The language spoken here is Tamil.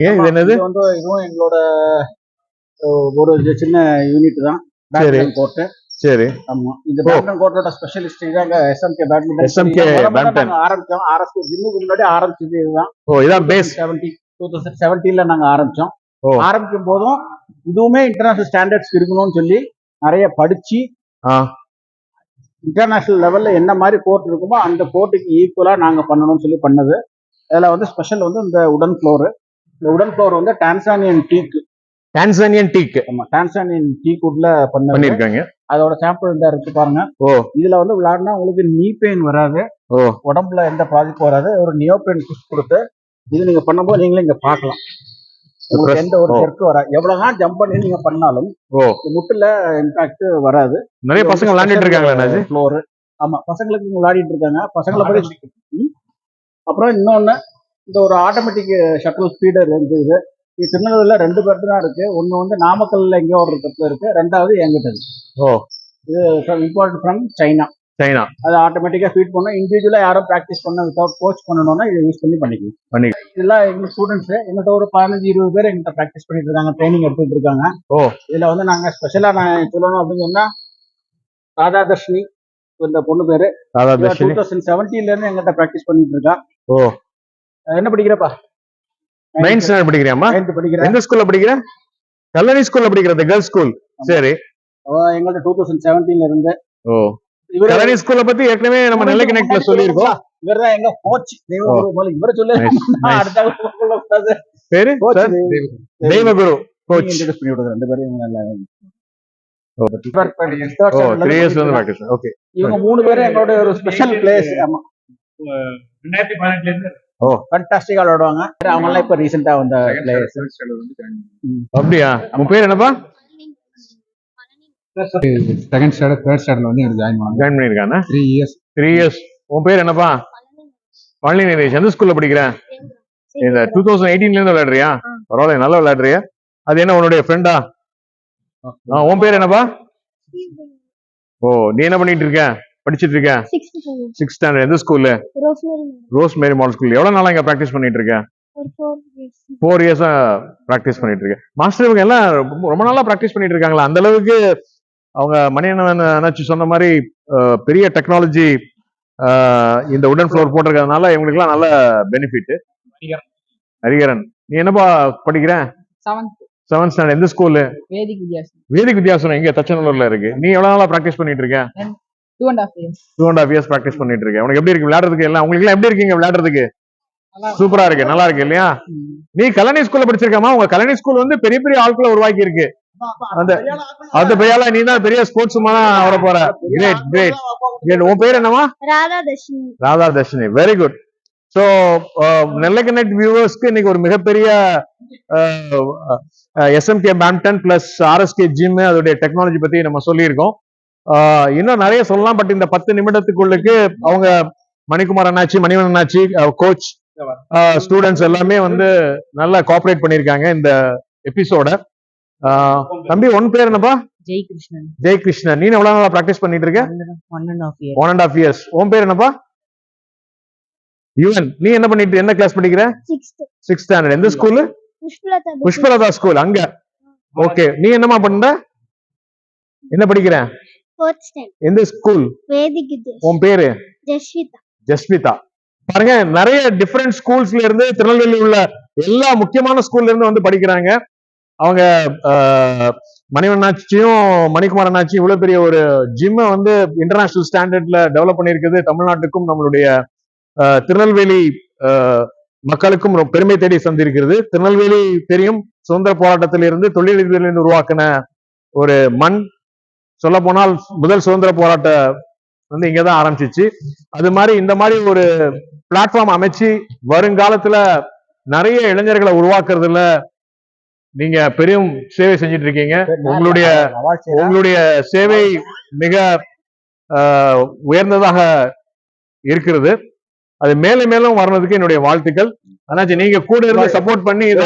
இது என்னது? இது வந்து இதுவும் எங்களோட ஒரு சின்ன யூனிட் தான். Badminton court. சரி. ஆமா. இந்த பேட்மிண்டன் கோர்ட்டோட ஸ்பெஷலிஸ்ட் இதாங்க எஸ்எம்கே பேட்மிண்டன். எஸ்எம்கே பேட்மிண்டன் ஆரம்பிச்சோம். ஆர்எஸ்கே ஜிம்முக்கு முன்னாடி ஆரம்பிச்சது இதுதான். இதான் பேஸ். 2017ல நாங்க ஆரம்பிச்சோம். ஆரம்பிக்கும் போதும் இதுவுமே இன்டர்நேஷனல் ஸ்டாண்டர்ட்ஸ் இருக்கணும்னு சொல்லி நிறைய படிச்சு இன்டர்நேஷனல் லெவல்ல என்ன மாதிரி கோர்ட் இருக்குமோ அந்த கோர்ட்டுக்கு ஈக்குவலா நாங்க பண்ணணும்னு சொல்லி பண்ணது. அதுல வந்து ஸ்பெஷல் வந்து இந்த உடன் ஃப்ளோர். இந்த உடன் ஃப்ளோர் வந்து டான்சானியன் டீக். ஆமா, டான்சானியன் டீக் உட்ல பண்ணிருக்காங்க. அதோட சாம்பிள் இந்த இருக்கு பாருங்க. இதுல வந்து விளையாடினா உங்களுக்கு நீ பெயின் வராது, உடம்புல எந்த பாதிப்பும் வராது. ஒரு நியோ பெயின் புஷ் கொடுத்து இது நீங்க பண்ணும்போது நீங்களே இங்க பாக்கலாம். உங்களுக்கு எந்த ஒரு ஜெர்க்கு வராது. எவ்வளவுதான் ஜம்ப் பண்ணி நீங்க பண்ணாலும் முட்டுல இம்பாக்ட் வராது. நிறைய பசங்க விளையாடிட்டு இருக்காங்க ஃப்ளோர். ஆமா, பசங்களுக்கு விளையாடிட்டு இருக்காங்க. பசங்களை பத்தி அப்புறம் இன்னொன்னு, இந்த ஒரு ஆட்டோமேட்டிக் ஷட்டில் ஸ்பீடர் வந்து இது திருநெல்வேலியில 2 பேருக்கு தான் இருக்கு. ஒன்னு வந்து நாமக்கல்ல எங்கேயோ ஒரு இடத்துல இருக்கு, 2வது எங்கிட்ட இருக்கு. இது இம்போர்ட் ஃப்ரம் சைனா. அது ஆட்டோமேட்டிக்கா ஃபீட் பண்ண, இண்டிவிஜுவலா யாரும் பிராக்டிஸ் பண்ண வித்தவுட் கோச் பண்ணணும்னா இதை யூஸ் பண்ணி பண்ணிக்கலாம். இதெல்லாம் எங்க ஸ்டூடெண்ட்ஸ் எங்கிட்ட ஒரு 15-20 பேர் எங்கிட்ட பிராக்டிஸ் பண்ணிட்டு இருக்காங்க, ட்ரைனிங் எடுத்துட்டு இருக்காங்க. இதுல வந்து நாங்க ஸ்பெஷலா நான் சொல்லணும் அப்படின்னு சொன்னா, ராதாதர்ஷினி இந்த பொண்ணு பேரு 2017ல இருந்து எங்கிட்ட பிராக்டிஸ் பண்ணிட்டு இருக்கா. என்ன படிக்கிறப்பா? 9th standard படிக்கிறியாமா? 9th படிக்கிறேன். எந்த ஸ்கூல்ல படிக்கிற? கல்லணை ஸ்கூல்ல படிக்கிற, கேர்ள்ஸ் ஸ்கூல். சரி. எங்கள்ட்ட 2017ல இருந்து. கல்லணை ஸ்கூல்ல பத்தி ஏற்கனவே நம்ம நெல்லை கனெக்ட்ல சொல்லியிருக்கோம். இவர்தான் எங்க கோச். தெய்வகுரு. இவரை சொல்லு. பேரு தெய்வகுரு கோச். இன்ட்ரோ듀ஸ் பண்ணி விடுங்க 2 பேரையும். நல்லா 3 years வந்து பிராக்டிஸ். ஓகே. இவங்க 3 பேரும் எங்களோட ஒரு ஸ்பெஷல் பிளேஸ். ஆமா, 2018ல இருந்து ஃபேண்டாஸ்டிக்கா விளையாடுவாங்க. அவங்க எல்லாம் இப்ப ரீசெண்டா வந்த பிளேயர்ஸ். அப்படியா? உன் பேர் என்னப்பா? செகண்ட் ஸ்டாண்டர்ட் தேர்ட் ஸ்டாண்டர்ட்ல வந்து ஜாயின் பண்ணிருக்கானே. 3 years. உன் பேர் என்னப்பா? பழனி நரேஷ். எந்த ஸ்கூல்ல படிக்கிறேன்? இந்த 2018ல இருந்து விளையாடுறியா? பரவாயில்ல, நல்லா விளையாடுறியா? அது என்ன உன்னுடைய ஃப்ரெண்டா? உன் பேர் என்னப்பா? நீ என்ன பண்ணிட்டு இருக்க? படிச்சிட்டு இருக்க? 6th standard. எந்த ஸ்கூல்ல? Rosemary model school. எவ்வளவு நாளா இங்க பிராக்டிஸ் பண்ணிட்டு இருக்க? 4 years பிராக்டிஸ் பண்ணிட்டு இருக்க. மாஸ்டர் இவங்க எல்லாம் ரொம்ப நாளா பிராக்டிஸ் பண்ணிட்டு இருக்காங்களா? அந்த அளவுக்கு அவங்க மணியண்ணன் சொன்ன மாதிரி பெரிய டெக்னாலஜி இந்த உடன் ஃப்ளோர் போட்டிருக்கிறதுனால இவங்களுக்கு எல்லாம் நல்ல பெனிஃபிட். ஹரிகரன், நீ என்னப்பா படிக்கிற? 7th standard. எந்த ஸ்கூலு? வேதிக் வித்யாசனம். இங்க தச்சநல்லூர்ல இருக்கு. நீ எவ்வளவு நாளா பிராக்டிஸ் பண்ணிட்டு இருக்க? 2.5 years பிராக்டிஸ் பண்ணிட்டு இருக்க. உனக்கு எப்படி இருக்கு விளையாடுறதுக்கு? எல்லாம் உங்களுக்கு எல்லாம் எப்படி இருக்கீங்க விளையாடுறதுக்கு? சூப்பரா இருக்கு, நல்லா இருக்கு இல்லையா? நீ கல்லணை ஸ்கூல்ல படிச்சிருக்கமா? உங்க கல்லணை ஸ்கூல் வந்து பெரிய பெரிய ஆட்களை உருவாக்கி இருக்கு. அந்த பெரியால நீ தான் பெரிய ஸ்போர்ட்ஸ் மேனா வர போற. Great great great. உன் பேர் என்னமா? Radhadarshini. Very good. So Nellai Connect வியூவர்ஸ்க்கு இன்னைக்கு ஒரு மிகப்பெரிய SMK badminton plus RSK gym அதோடைய டெக்னாலஜி பத்தி நம்ம சொல்லியிருக்கோம். இன்னும் நிறைய சொல்லலாம், பட் இந்த 10 நிமிடத்துக்குள்ளுக்கு அவங்க மணிக்குமார் அண்ணாச்சி, மணிவன் அண்ணாச்சி கோச், ஸ்டூடெண்ட்ஸ் எல்லாமே வந்து நல்லா கோஆபரேட் பண்ணிருக்காங்க இந்த எபிசோட. தம்பி, உன் பேர் என்னப்பா? ஜெயகிருஷ்ணன். நீ எவ்வளவு நாளா பிராக்டிஸ் பண்ணிட்டு இருக்க? 1.5 years. உன் பேர் என்னப்பா? யுவன். நீ என்ன பண்ணிட்டு, என்ன கிளாஸ் படிக்கிற? 6th standard. எந்த ஸ்கூலு? புஷ்பலதா ஸ்கூல். அங்க. ஓகே. நீ என்னமா பண்ற? என்ன படிக்கிற? 4th standard. எந்த ஸ்கூல்? வேதிக் வித்யாசனம். உன் பேரு? ஜஸ்விதா. பாருங்க, நிறைய டிஃபரெண்ட் ஸ்கூல்ஸ்ல இருந்து திருநெல்வேலி உள்ள எல்லா முக்கியமான ஸ்கூல்ல இருந்து வந்து படிக்கிறாங்க. அவங்க மணிவண்ணாச்சியும் மணிக்குமார் அண்ணாச்சியும் இவ்வளவு பெரிய ஒரு ஜிம்மை வந்து இன்டர்நேஷனல் ஸ்டாண்டர்ட்ல டெவலப் பண்ணியிருக்கிறது தமிழ்நாட்டுக்கும் நம்மளுடைய திருநெல்வேலி மக்களுக்கும் பெருமை தேடி சந்திருக்கிறது. திருநெல்வேலி தெரியும், சுதந்திர போராட்டத்திலிருந்து தொழிலதிபர்களிருந்து உருவாக்கின ஒரு மண். சொல்ல போனால் முதல் சுதந்திர போராட்டம் வந்து இங்கதான் ஆரம்பிச்சிச்சு. அது மாதிரி இந்த மாதிரி ஒரு பிளாட்ஃபார்ம் அமைச்சு வருங்காலத்துல நிறைய இளைஞர்களை உருவாக்குறதுல நீங்க பெரும் சேவை செஞ்சிட்டு இருக்கீங்க. உங்களுடைய சேவை மிக உயர்ந்ததாக இருக்கிறது. அது மேலும் மேலும் வர்றதுக்கு என்னுடைய வாழ்த்துக்கள். ஆனாச்சு நீங்க கூட இருந்து சப்போர்ட் பண்ணி இத